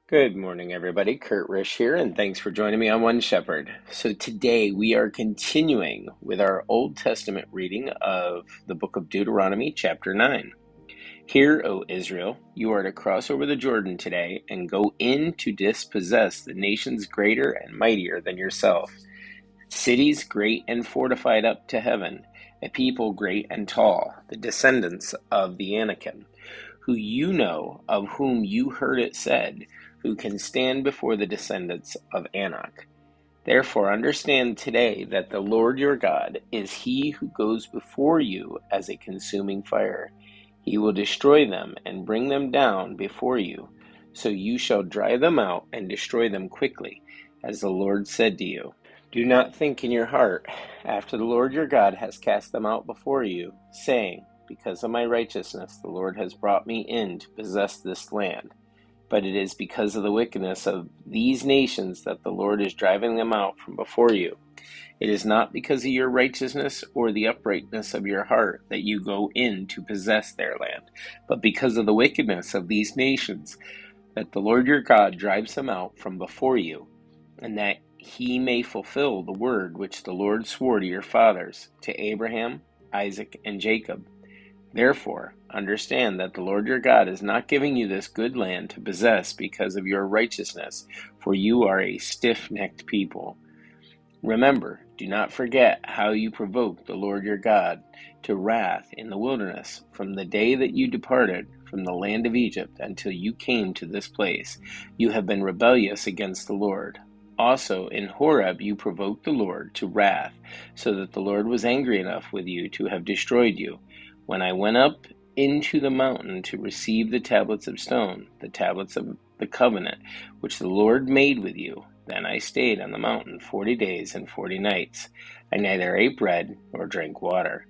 Good morning, everybody. Kurt Risch here, and thanks for joining me on One Shepherd. So, today we are continuing with our Old Testament reading of the book of Deuteronomy, chapter 9. Hear, O Israel, you are to cross over the Jordan today and go in to dispossess the nations greater and mightier than yourself, cities great and fortified up to heaven, a people great and tall, the descendants of the Anakim, who you know, of whom you heard it said, who can stand before the descendants of Anak. Therefore understand today that the Lord your God is he who goes before you as a consuming fire. He will destroy them and bring them down before you, so you shall drive them out and destroy them quickly, as the Lord said to you. Do not think in your heart, after the Lord your God has cast them out before you, saying, because of my righteousness the Lord has brought me in to possess this land. But it is because of the wickedness of these nations that the Lord is driving them out from before you. It is not because of your righteousness or the uprightness of your heart that you go in to possess their land, but because of the wickedness of these nations that the Lord your God drives them out from before you, and that he may fulfill the word which the Lord swore to your fathers, to Abraham, Isaac, and Jacob. Therefore, understand that the Lord your God is not giving you this good land to possess because of your righteousness, for you are a stiff-necked people. Remember, do not forget how you provoked the Lord your God to wrath in the wilderness from the day that you departed from the land of Egypt until you came to this place. You have been rebellious against the Lord. Also in Horeb you provoked the Lord to wrath, so that the Lord was angry enough with you to have destroyed you. When I went up into the mountain to receive the tablets of stone, the tablets of the covenant, which the Lord made with you, then I stayed on the mountain 40 days and 40 nights. I neither ate bread nor drank water.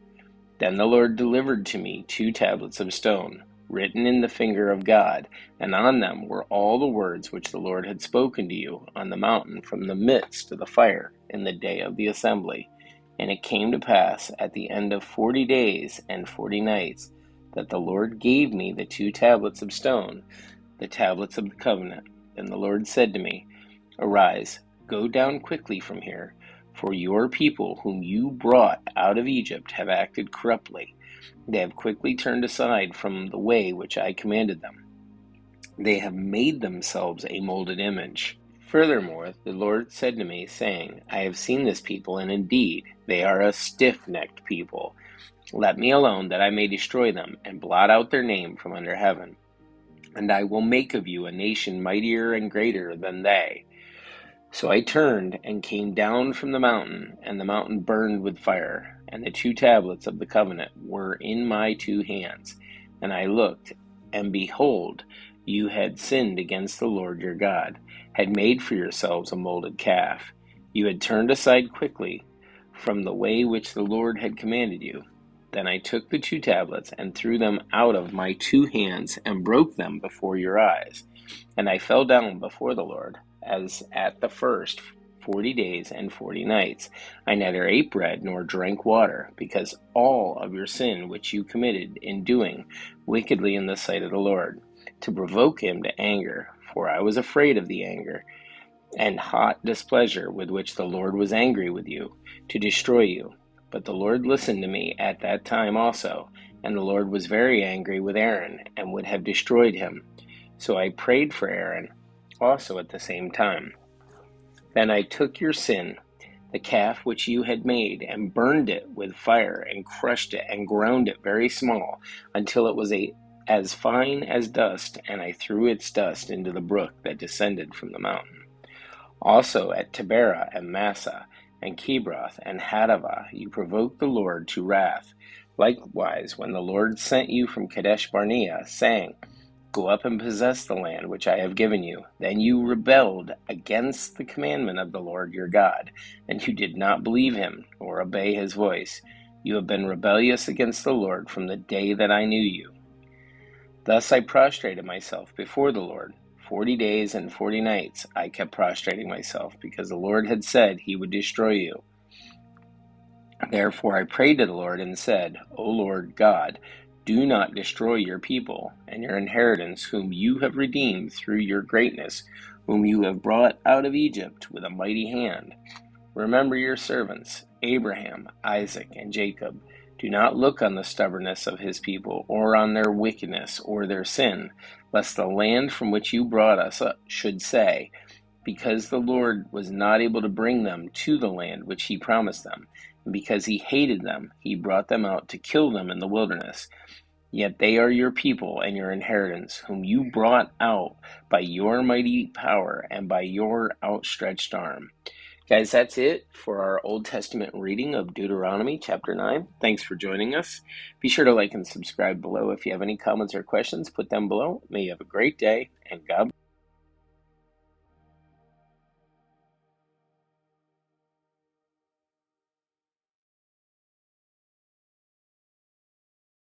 Then the Lord delivered to me 2 tablets of stone, written in the finger of God, and on them were all the words which the Lord had spoken to you on the mountain from the midst of the fire in the day of the assembly. And it came to pass at the end of 40 days and 40 nights that the Lord gave me the 2 tablets of stone, the tablets of the covenant. And the Lord said to me, Arise, go down quickly from here, for your people whom you brought out of Egypt have acted corruptly. They have quickly turned aside from the way which I commanded them. They have made themselves a molded image. Furthermore, the Lord said to me, saying, I have seen this people, and indeed they are a stiff-necked people. Let me alone, that I may destroy them, and blot out their name from under heaven. And I will make of you a nation mightier and greater than they. So I turned and came down from the mountain, and the mountain burned with fire, and the 2 tablets of the covenant were in my 2 hands. And I looked, and behold, you had sinned against the Lord your God, had made for yourselves a molded calf. You had turned aside quickly from the way which the Lord had commanded you. Then I took the 2 tablets and threw them out of my 2 hands and broke them before your eyes. And I fell down before the Lord, as at the first 40 days and 40 nights. I neither ate bread nor drank water, because all of your sin which you committed in doing wickedly in the sight of the Lord, to provoke him to anger, for I was afraid of the anger and hot displeasure with which the Lord was angry with you, to destroy you. But the Lord listened to me at that time also, and the Lord was very angry with Aaron, and would have destroyed him. So I prayed for Aaron also at the same time. Then I took your sin, the calf which you had made, and burned it with fire, and crushed it, and ground it very small, until it was as fine as dust, and I threw its dust into the brook that descended from the mountain. Also at Taberah and Massah, and Kibroth and Hadavah you provoked the Lord to wrath. Likewise, when the Lord sent you from Kadesh Barnea, saying, Go up and possess the land which I have given you. Then you rebelled against the commandment of the Lord your God, and you did not believe him, or obey his voice. You have been rebellious against the Lord from the day that I knew you. Thus I prostrated myself before the Lord. 40 days and 40 nights I kept prostrating myself, because the Lord had said he would destroy you. Therefore I prayed to the Lord and said, O Lord God, Do not destroy your people and your inheritance, whom you have redeemed through your greatness, whom you have brought out of Egypt with a mighty hand. Remember your servants, Abraham, Isaac, and Jacob. Do not look on the stubbornness of his people, or on their wickedness or their sin, lest the land from which you brought us up should say, because the Lord was not able to bring them to the land which he promised them, and because he hated them, he brought them out to kill them in the wilderness. Yet they are your people and your inheritance, whom you brought out by your mighty power and by your outstretched arm. Guys, that's it for our Old Testament reading of Deuteronomy chapter 9. Thanks for joining us. Be sure to like and subscribe below. If you have any comments or questions, put them below. May you have a great day, and God bless.